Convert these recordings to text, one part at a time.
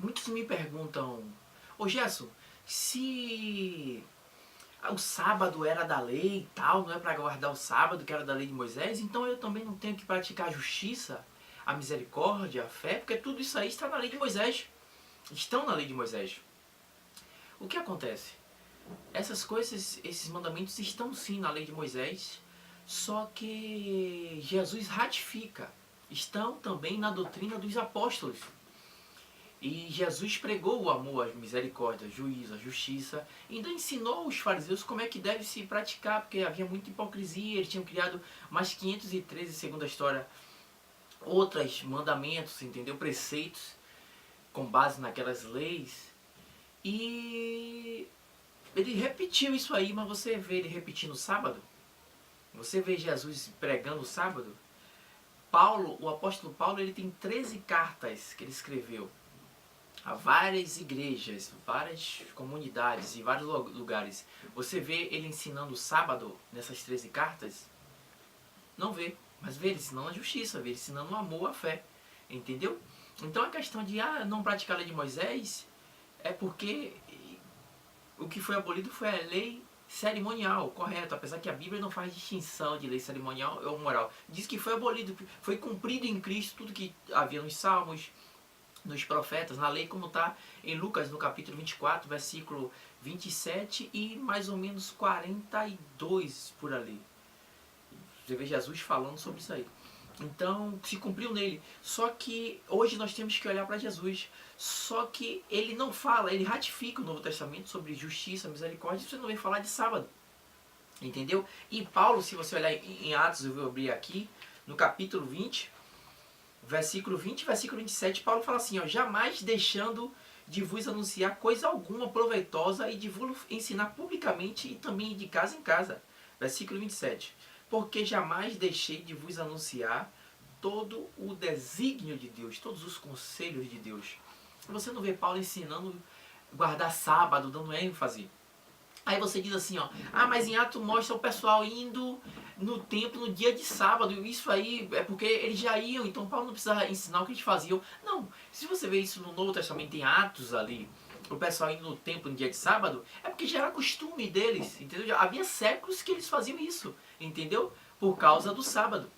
Muitos me perguntam, ô Gerson, se o sábado era da lei e tal, não é para guardar o sábado que era da lei de Moisés, então eu também não tenho que praticar a justiça, a misericórdia, a fé, porque tudo isso aí está na lei de Moisés. Estão na lei de Moisés. O que acontece? Essas coisas, esses mandamentos estão sim na lei de Moisés, só que Jesus ratifica. Estão também na doutrina dos apóstolos. E Jesus pregou o amor, a misericórdia, o juízo, a justiça. E ainda ensinou os fariseus como é que deve se praticar, porque havia muita hipocrisia. Eles tinham criado mais 513, segundo a história, outros mandamentos, entendeu? Preceitos com base naquelas leis. E ele repetiu isso aí, mas você vê ele repetindo no sábado? Você vê Jesus pregando o sábado? Paulo, o apóstolo Paulo, ele tem 13 cartas que ele escreveu a várias igrejas, várias comunidades e vários lugares. Você vê ele ensinando o sábado nessas 13 cartas? Não vê, mas vê ele ensinando a justiça, vê ele ensinando o amor, a fé. Entendeu? Então a questão de não praticar a lei de Moisés é porque o que foi abolido foi a lei cerimonial, correto, apesar que a Bíblia não faz distinção de lei cerimonial ou moral. Diz que foi abolido, foi cumprido em Cristo tudo que havia nos Salmos, nos profetas, na lei, como está em Lucas, no capítulo 24, versículo 27 e mais ou menos 42 por ali. Você vê Jesus falando sobre isso aí. Então, se cumpriu nele. Só que hoje nós temos que olhar para Jesus. Só que ele não fala, ele ratifica o Novo Testamento sobre justiça, misericórdia. Você não vem falar de sábado. Entendeu? E Paulo, se você olhar em Atos, eu vou abrir aqui, no capítulo 20, versículo 20 e versículo 27, Paulo fala assim, ó, jamais deixando de vos anunciar coisa alguma proveitosa e de vos ensinar publicamente e também de casa em casa. Versículo 27. Porque jamais deixei de vos anunciar todo o desígnio de Deus, todos os conselhos de Deus. Você não vê Paulo ensinando guardar sábado, dando ênfase. Aí você diz assim, ó, mas em Atos mostra o pessoal indo no templo no dia de sábado, isso aí é porque eles já iam, então Paulo não precisa ensinar o que eles faziam. Não, se você vê isso no Novo Testamento, em Atos ali, o pessoal indo no templo no dia de sábado, é porque já era costume deles, entendeu? Já havia séculos que eles faziam isso, entendeu? Por causa do sábado.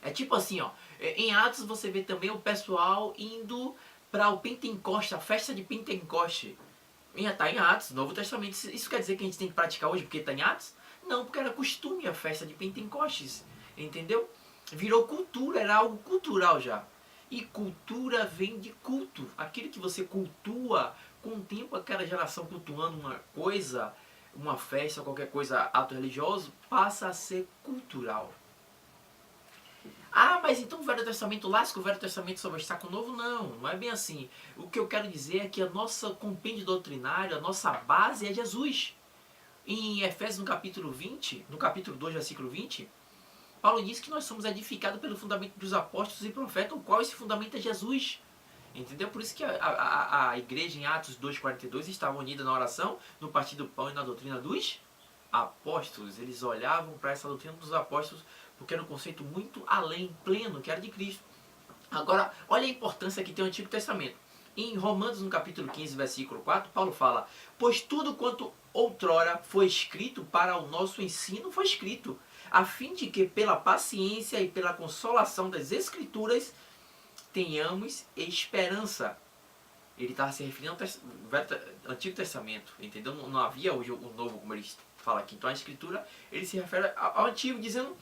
É tipo assim, ó, em Atos você vê também o pessoal indo para o Pentecoste, a festa de Pentecoste. Está em Atos, Novo Testamento. Isso quer dizer que a gente tem que praticar hoje porque está em Atos? Não, porque era costume a festa de Pentecostes. Entendeu? Virou cultura, era algo cultural já. E cultura vem de culto. Aquilo que você cultua, com o tempo aquela geração cultuando uma coisa, uma festa, qualquer coisa, ato religioso, passa a ser cultural. Mas então o Velho Testamento lasca o Velho Testamento sobre o obstáculo novo? Não, não é bem assim. O que eu quero dizer é que a nossa compêndio doutrinário, a nossa base é Jesus. Em Efésios no capítulo 20, no capítulo 2, versículo 20, Paulo diz que nós somos edificados pelo fundamento dos apóstolos e profetas, o qual esse fundamento é Jesus. Entendeu? Por isso que a igreja em Atos 2,42 estava unida na oração, no partir do pão e na doutrina dos apóstolos. Eles olhavam para essa doutrina dos apóstolos porque era um conceito muito além, pleno, que era de Cristo. Agora, olha a importância que tem o Antigo Testamento. Em Romanos, no capítulo 15, versículo 4, Paulo fala: pois tudo quanto outrora foi escrito para o nosso ensino foi escrito, a fim de que pela paciência e pela consolação das Escrituras tenhamos esperança. Ele estava se referindo ao Antigo Testamento, entendeu? Não havia o Novo, como eles falam aqui. Então a Escritura, ele se refere ao Antigo, dizendo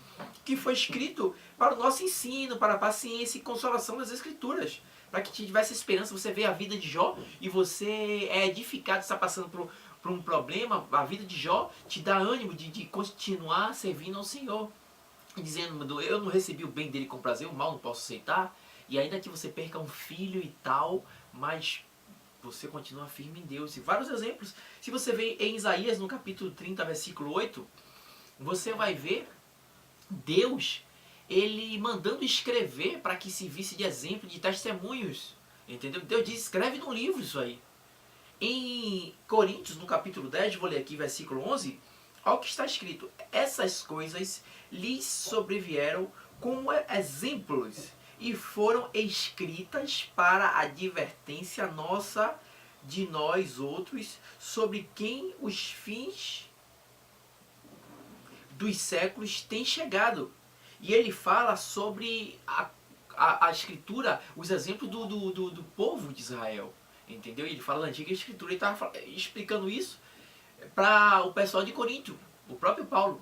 que foi escrito para o nosso ensino, para a paciência e consolação das Escrituras. Para que tivesse esperança. Você vê a vida de Jó e você é edificado, está passando por um problema. A vida de Jó te dá ânimo de continuar servindo ao Senhor. Dizendo, eu não recebi o bem dele com prazer, o mal não posso aceitar. E ainda que você perca um filho e tal, mas você continua firme em Deus. E vários exemplos. Se você vê em Isaías, no capítulo 30, versículo 8, você vai ver Deus, ele mandando escrever para que se visse de exemplo, de testemunhos. Entendeu? Deus diz, escreve no livro isso aí. Em Coríntios, no capítulo 10, vou ler aqui, versículo 11, olha o que está escrito. Essas coisas lhes sobrevieram como exemplos, e foram escritas para a advertência nossa de nós outros, sobre quem os fins dos séculos têm chegado. E ele fala sobre a escritura, os exemplos do povo de Israel. Entendeu? Ele fala da antiga escritura, ele estava explicando isso para o pessoal de Corinto, o próprio Paulo.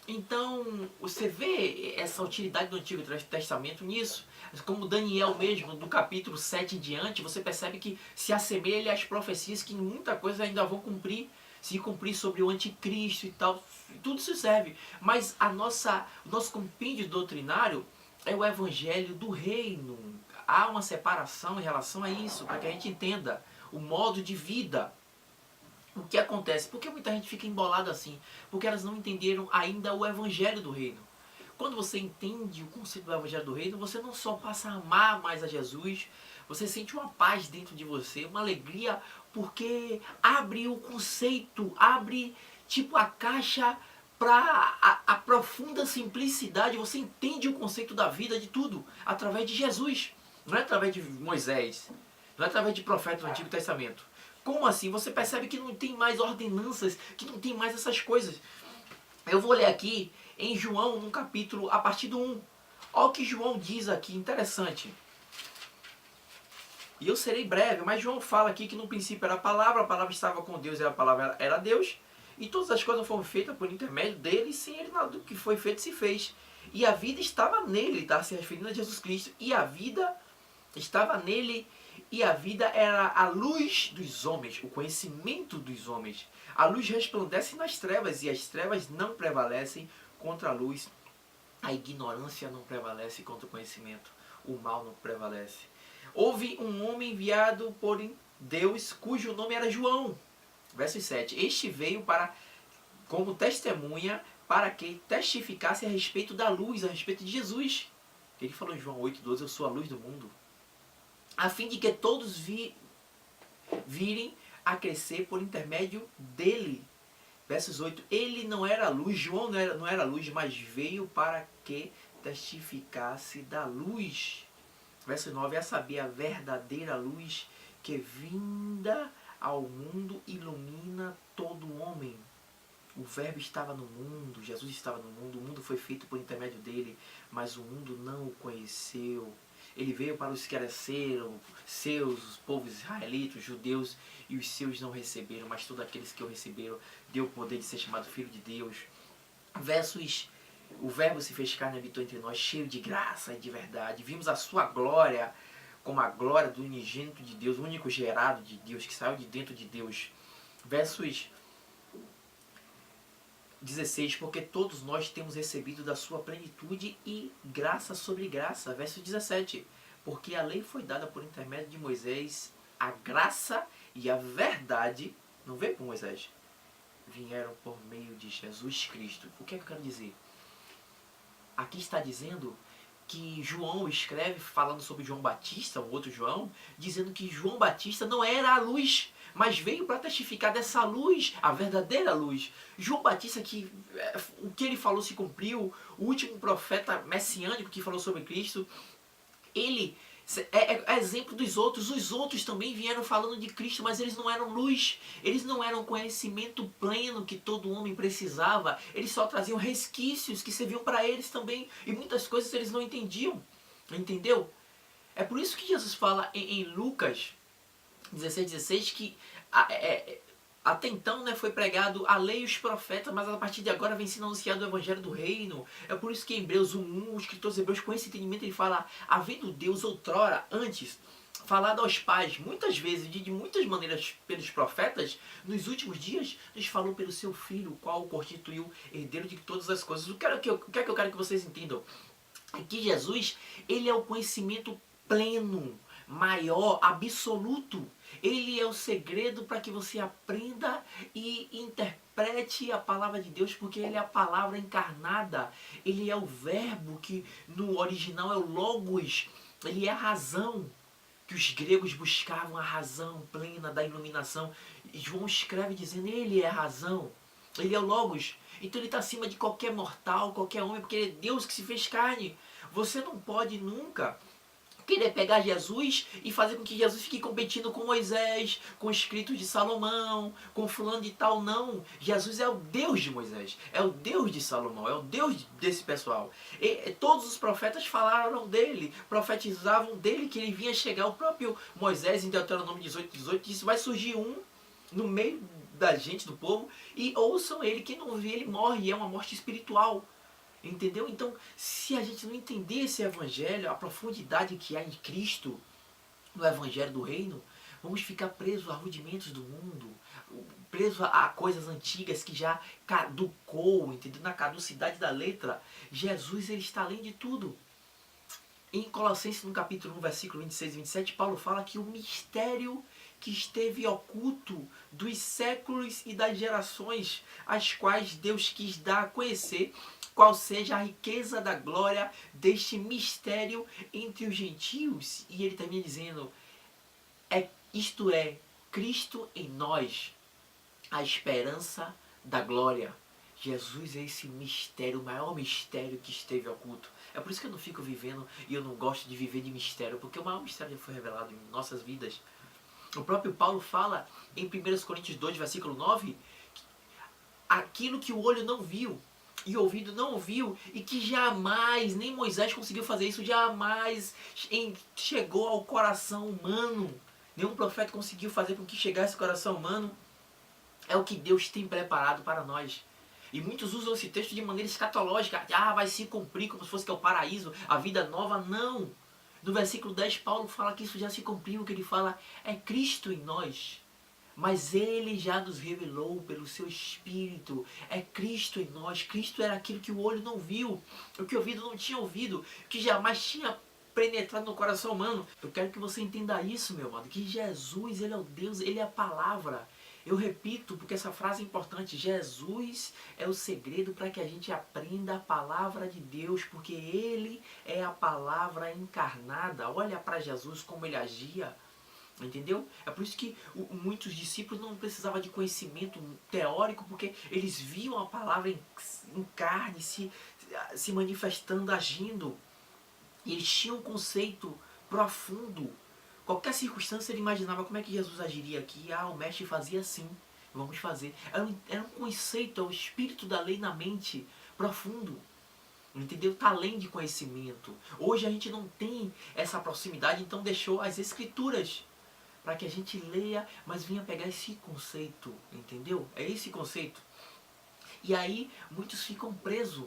Então, você vê essa utilidade do Antigo Testamento nisso. Como Daniel mesmo, do capítulo 7 em diante, você percebe que se assemelha às profecias que muita coisa ainda vão cumprir, se cumprir sobre o anticristo e tal. Tudo isso serve. Mas o nosso compêndio doutrinário é o evangelho do reino. Há uma separação em relação a isso, para que a gente entenda o modo de vida. O que acontece? Por que muita gente fica embolada assim? Porque elas não entenderam ainda o evangelho do reino. Quando você entende o conceito do evangelho do reino, você não só passa a amar mais a Jesus, você sente uma paz dentro de você, uma alegria, porque abre o conceito, abre tipo a caixa para a profunda simplicidade. Você entende o conceito da vida, de tudo, através de Jesus. Não é através de Moisés, não é através de profetas do Antigo Testamento. Como assim? Você percebe que não tem mais ordenanças, que não tem mais essas coisas. Eu vou ler aqui em João, no capítulo, a partir do 1. Olha o que João diz aqui, interessante. E eu serei breve, mas João fala aqui que no princípio era a palavra estava com Deus e a palavra era Deus. E todas as coisas foram feitas por intermédio dele, e sem ele nada do que foi feito se fez. E a vida estava nele, está se referindo a Jesus Cristo. E a vida estava nele, e a vida era a luz dos homens, o conhecimento dos homens. A luz resplandece nas trevas, e as trevas não prevalecem contra a luz. A ignorância não prevalece contra o conhecimento. O mal não prevalece. Houve um homem enviado por Deus, cujo nome era João. Verso 7. Este veio como testemunha, para que testificasse a respeito da luz, a respeito de Jesus. Ele falou em João 8,12, eu sou a luz do mundo. A fim de que todos virem a crescer por intermédio dele. Versos 8. Ele não era luz, João não era luz, mas veio para que testificasse da luz. Verso 9. A saber, a verdadeira luz que vinda ao mundo ilumina todo homem. O verbo estava no mundo, Jesus estava no mundo, o mundo foi feito por intermédio dele, mas o mundo não o conheceu. Ele veio para os que eram seus, os povos israelitas, os judeus, e os seus não receberam, mas todos aqueles que o receberam, deu o poder de ser chamado Filho de Deus. O verbo se fez carne e habitou entre nós, cheio de graça e de verdade. Vimos a sua glória, como a glória do unigênito de Deus, o único gerado de Deus, que saiu de dentro de Deus. Versos 16, porque todos nós temos recebido da sua plenitude e graça sobre graça. Verso 17, porque a lei foi dada por intermédio de Moisés, a graça e a verdade, não veio por Moisés, vieram por meio de Jesus Cristo. O que é que eu quero dizer? Aqui está dizendo que João escreve, falando sobre João Batista, o outro João, dizendo que João Batista não era a luz, mas veio para testificar dessa luz, a verdadeira luz. João Batista, o que ele falou se cumpriu, o último profeta messiânico que falou sobre Cristo, ele é exemplo dos outros. Os outros também vieram falando de Cristo, mas eles não eram luz, eles não eram conhecimento pleno que todo homem precisava, eles só traziam resquícios que serviam para eles também, e muitas coisas eles não entendiam, entendeu? É por isso que Jesus fala em Lucas 16, que até então, né, foi pregado a lei e os profetas, mas a partir de agora vem sendo anunciado o evangelho do reino. É por isso que em Hebreus 1, o escritor dos Hebreus, com esse entendimento, ele fala, havendo Deus outrora, antes, falado aos pais, muitas vezes, de muitas maneiras pelos profetas, nos últimos dias, nos falou pelo seu Filho, o qual o constituiu herdeiro de todas as coisas. O que é que eu quero que vocês entendam? É que Jesus, ele é o conhecimento pleno, maior, absoluto. Ele é o segredo para que você aprenda e interprete a palavra de Deus, porque ele é a palavra encarnada. Ele é o verbo, que no original é o logos. Ele é a razão, que os gregos buscavam, a razão plena da iluminação. E João escreve dizendo, ele é a razão. Ele é o logos. Então ele está acima de qualquer mortal, qualquer homem, porque ele é Deus que se fez carne. Você não pode nunca querer pegar Jesus e fazer com que Jesus fique competindo com Moisés, com os escritos de Salomão, com fulano de tal. Não, Jesus é o Deus de Moisés, é o Deus de Salomão, é o Deus desse pessoal. E todos os profetas falaram dele, profetizavam dele, que ele vinha chegar. O próprio Moisés, em Deuteronômio 18, disse: vai surgir um no meio da gente, do povo, e ouçam ele, quem não vê ele morre, é uma morte espiritual. Entendeu? Então, se a gente não entender esse evangelho, a profundidade que há em Cristo, no evangelho do reino, vamos ficar presos a rudimentos do mundo, presos a coisas antigas que já caducou, entendeu? Na caducidade da letra. Jesus, ele está além de tudo. Em Colossenses, no capítulo 1, versículo 26 e 27, Paulo fala que o mistério que esteve oculto dos séculos e das gerações, as quais Deus quis dar a conhecer, qual seja a riqueza da glória deste mistério entre os gentios. E ele termina dizendo, isto é, Cristo em nós, a esperança da glória. Jesus é esse mistério, o maior mistério que esteve oculto. É por isso que eu não fico vivendo, e eu não gosto de viver de mistério, porque o maior mistério já foi revelado em nossas vidas. O próprio Paulo fala em 1 Coríntios 2, versículo 9, aquilo que o olho não viu e o ouvido não ouviu, e que jamais, nem Moisés conseguiu fazer isso, jamais chegou ao coração humano. Nenhum profeta conseguiu fazer com que chegasse ao coração humano. É o que Deus tem preparado para nós. E muitos usam esse texto de maneira escatológica. Vai se cumprir como se fosse que é o paraíso, a vida nova. Não. No versículo 10, Paulo fala que isso já se cumpriu. O que ele fala é Cristo em nós. Mas ele já nos revelou pelo seu Espírito. É Cristo em nós. Cristo era aquilo que o olho não viu, o que o ouvido não tinha ouvido, que jamais tinha penetrado no coração humano. Eu quero que você entenda isso, meu amado, que Jesus, ele é o Deus, ele é a palavra. Eu repito, porque essa frase é importante. Jesus é o segredo para que a gente aprenda a palavra de Deus, porque ele é a palavra encarnada. Olha para Jesus como ele agia. Entendeu? É por isso que muitos discípulos não precisavam de conhecimento teórico, porque eles viam a palavra em carne, se manifestando, agindo. E eles tinham um conceito profundo. Qualquer circunstância ele imaginava como é que Jesus agiria aqui. O mestre fazia assim, vamos fazer. Era um conceito, é o espírito da lei na mente, profundo. Entendeu? Está além de conhecimento. Hoje a gente não tem essa proximidade, então deixou as escrituras para que a gente leia, mas vinha pegar esse conceito, entendeu? É esse conceito. E aí muitos ficam presos.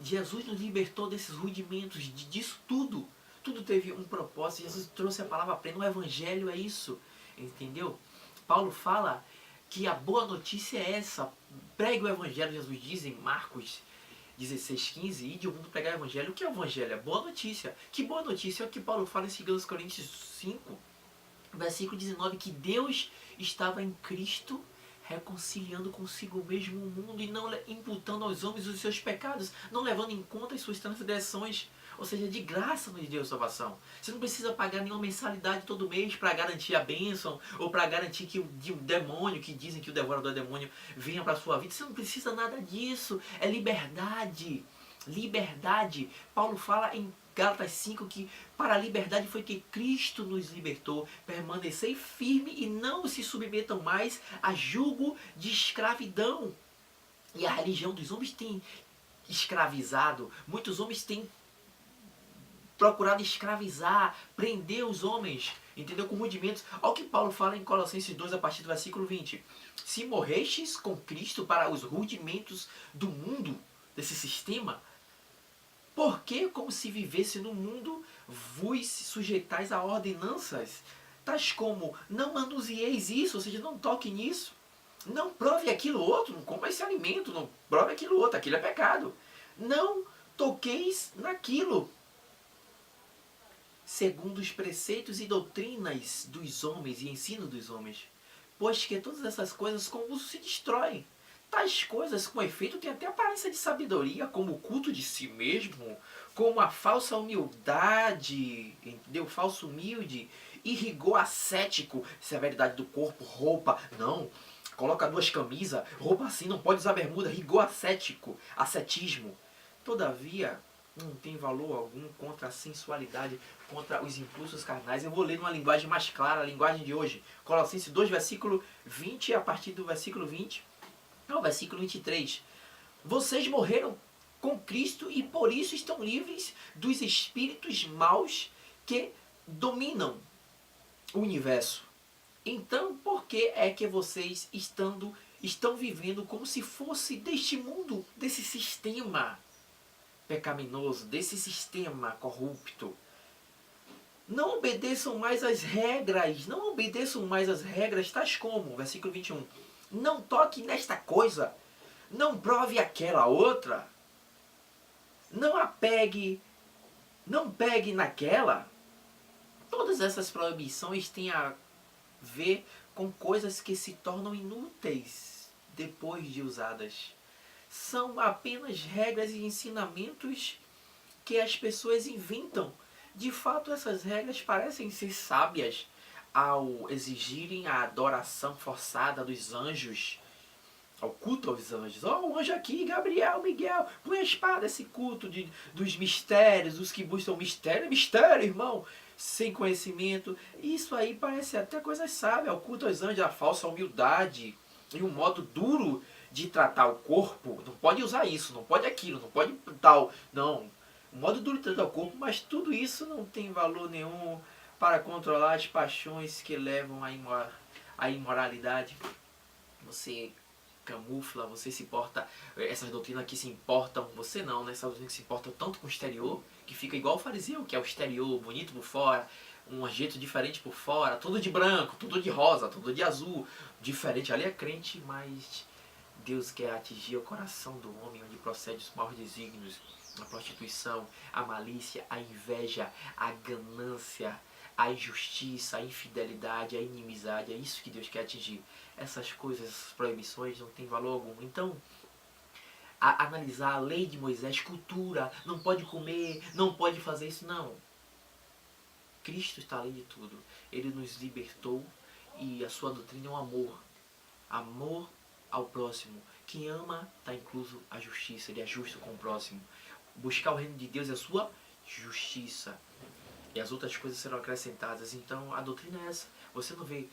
Jesus nos libertou desses rudimentos, disso tudo. Tudo teve um propósito. Jesus trouxe a palavra plena. O evangelho é isso, entendeu? Paulo fala que a boa notícia é essa. Pregue o evangelho, Jesus diz em Marcos 16:15, e de o mundo pregar o evangelho. O que é o evangelho? É boa notícia. Que boa notícia é o que Paulo fala em 2 Coríntios 5, versículo 19, que Deus estava em Cristo reconciliando consigo mesmo o mundo e não imputando aos homens os seus pecados, não levando em conta as suas transgressões. Ou seja, de graça nos deu salvação. Você não precisa pagar nenhuma mensalidade todo mês para garantir a bênção, ou para garantir que o demônio, que dizem que o devorador é demônio, venha para a sua vida. Você não precisa nada disso. É liberdade. Liberdade. Paulo fala em Gálatas 5 que para a liberdade foi que Cristo nos libertou. Permanecei firme e não se submetam mais a julgo de escravidão. E a religião dos homens tem escravizado. Muitos homens têm procurado escravizar, prender os homens, entendeu? Com rudimentos. Olha o que Paulo fala em Colossenses 2, a partir do versículo 20. Se morrestes com Cristo para os rudimentos do mundo, desse sistema, por que, como se vivesse no mundo, vos sujeitais a ordenanças, tais como, não manusieis isso, ou seja, não toque nisso, não prove aquilo outro, não coma esse alimento, não prove aquilo outro, aquilo é pecado. Não toqueis naquilo, segundo os preceitos e doutrinas dos homens e ensino dos homens, pois que todas essas coisas com o uso se destroem. Tais coisas, com efeito, têm até aparência de sabedoria, como o culto de si mesmo, como a falsa humildade, entendeu? Falso humilde, e rigor ascético, severidade do corpo, roupa, não, coloca 2 camisas, roupa assim, não pode usar bermuda, rigor ascético, ascetismo. Todavia, não tem valor algum contra a sensualidade, contra os impulsos carnais. Eu vou ler numa linguagem mais clara, a linguagem de hoje. Colossenses 2, versículo 20, a partir do versículo 20 ao versículo 23. Vocês morreram com Cristo e por isso estão livres dos espíritos maus que dominam o universo. Então, por que é que vocês estão vivendo como se fosse deste mundo, desse sistema pecaminoso, desse sistema corrupto? Não obedeçam mais às regras, não obedeçam mais às regras, tais como, versículo 21, não toque nesta coisa, não prove aquela outra, não pegue naquela. Todas essas proibições têm a ver com coisas que se tornam inúteis depois de usadas. São apenas regras e ensinamentos que as pessoas inventam. De fato, essas regras parecem ser sábias ao exigirem a adoração forçada dos anjos, ao culto aos anjos. Ó, o anjo aqui, Gabriel, Miguel, põe a espada, esse culto dos mistérios, os que buscam mistério. Mistério, irmão, sem conhecimento. Isso aí parece até coisa sábia. O culto aos anjos, a falsa humildade e um modo duro de tratar o corpo. Não pode usar isso, não pode aquilo, não pode tal. Não, um modo duro de tratar o corpo, mas tudo isso não tem valor nenhum para controlar as paixões que levam à imoralidade. Você camufla, você se importa, essas doutrinas que se importam, você não, né? Essas doutrinas que se importam tanto com o exterior, que fica igual o fariseu, que é o exterior, bonito por fora, um jeito diferente por fora, tudo de branco, tudo de rosa, tudo de azul, diferente. Ali é crente, mas Deus quer atingir o coração do homem, onde procede os maus desígnios, a prostituição, a malícia, a inveja, a ganância, a injustiça, a infidelidade, a inimizade. É isso que Deus quer atingir. Essas coisas, essas proibições não têm valor algum. Então, analisar a lei de Moisés, cultura, não pode comer, não pode fazer isso, não. Cristo está além de tudo. Ele nos libertou e a sua doutrina é um amor. Amor ao próximo. Quem ama está incluso a justiça, ele é justo com o próximo. Buscar o reino de Deus é a sua justiça. E as outras coisas serão acrescentadas. Então a doutrina é essa. Você não vê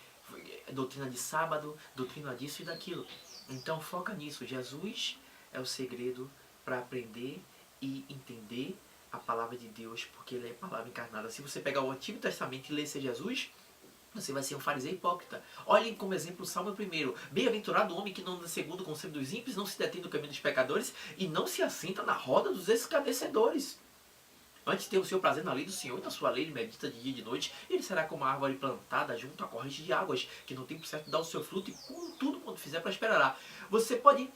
doutrina de sábado, doutrina disso e daquilo. Então foca nisso. Jesus é o segredo para aprender e entender a palavra de Deus, porque ele é a palavra encarnada. Se você pegar o Antigo Testamento e ler ser Jesus, você vai ser um fariseu hipócrita. Olhem como exemplo o Salmo 1. Bem-aventurado o homem que não anda segundo o conselho dos ímpios, não se detém no caminho dos pecadores e não se assenta na roda dos escarnecedores. Antes de ter o seu prazer na lei do Senhor e na sua lei ele medita de dia e de noite, ele será como uma árvore plantada junto à corrente de águas, que no tempo certo dá o seu fruto e tudo quanto fizer prosperará. Você pode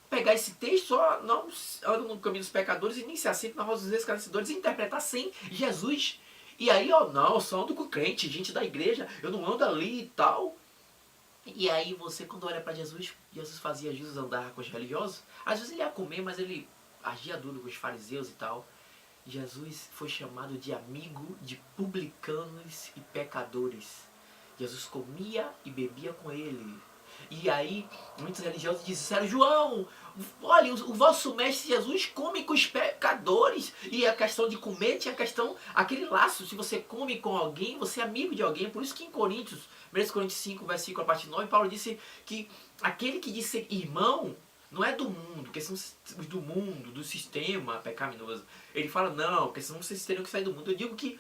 pegar esse texto, ó, não anda no caminho dos pecadores e nem se assenta na roda dos escarnecedores e interpretar sem Jesus. E aí, ó, não, eu só ando com crente, gente da igreja, eu não ando ali e tal. E aí você, quando olha para Jesus, Jesus fazia Jesus andar com os religiosos. Às vezes ele ia comer, mas ele agia duro com os fariseus e tal. Jesus foi chamado de amigo de publicanos e pecadores. Jesus comia e bebia com ele. E aí, muitos religiosos disseram, João, olha, o vosso mestre Jesus come com os pecadores. E a questão de comer tinha a questão, aquele laço, se você come com alguém, você é amigo de alguém. Por isso que em Coríntios, 1 Coríntios 5, versículo a partir de 9, Paulo disse que aquele que disse irmão, não é do mundo, porque são os do mundo, do sistema pecaminoso. Ele fala, não, porque senão vocês teriam que sair do mundo. Eu digo que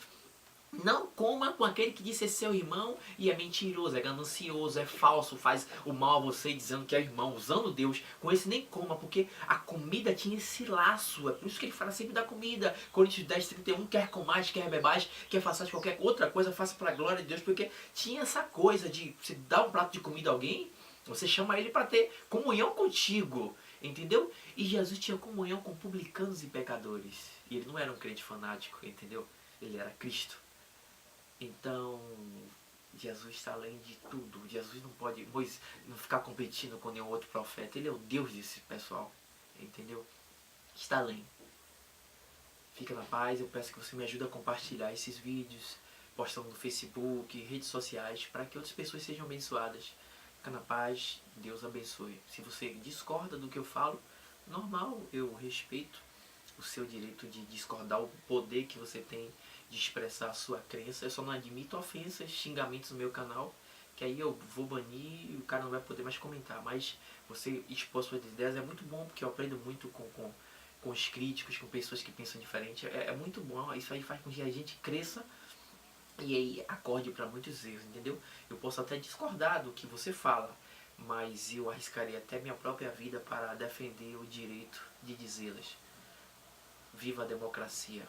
não coma com aquele que diz ser seu irmão e é mentiroso, é ganancioso, é falso, faz o mal a você dizendo que é irmão, usando Deus. Com esse nem coma, porque a comida tinha esse laço. É por isso que ele fala sempre da comida. Coríntios 10, 31, quer comais, quer bebais, quer façais qualquer outra coisa, faça para a glória de Deus. Porque tinha essa coisa de você dar um prato de comida a alguém, você chama ele para ter comunhão contigo, entendeu? E Jesus tinha comunhão com publicanos e pecadores. E ele não era um crente fanático, entendeu? Ele era Cristo. Então, Jesus está além de tudo. Jesus não pode não ficar competindo com nenhum outro profeta. Ele é o Deus desse pessoal, entendeu? Está além. Fica na paz. Eu peço que você me ajude a compartilhar esses vídeos, postando no Facebook, redes sociais, para que outras pessoas sejam abençoadas. Fica na paz. Deus abençoe. Se você discorda do que eu falo, normal, eu respeito. o seu direito de discordar, o poder que você tem de expressar a sua crença. Eu só não admito ofensas, xingamentos no meu canal, que aí eu vou banir e o cara não vai poder mais comentar. Mas você expor suas ideias é muito bom, porque eu aprendo muito com os críticos, com pessoas que pensam diferente. É muito bom, isso aí faz com que a gente cresça e aí acorde para muitos erros, entendeu? Eu posso até discordar do que você fala, mas eu arriscaria até minha própria vida para defender o direito de dizê-las. Viva a democracia!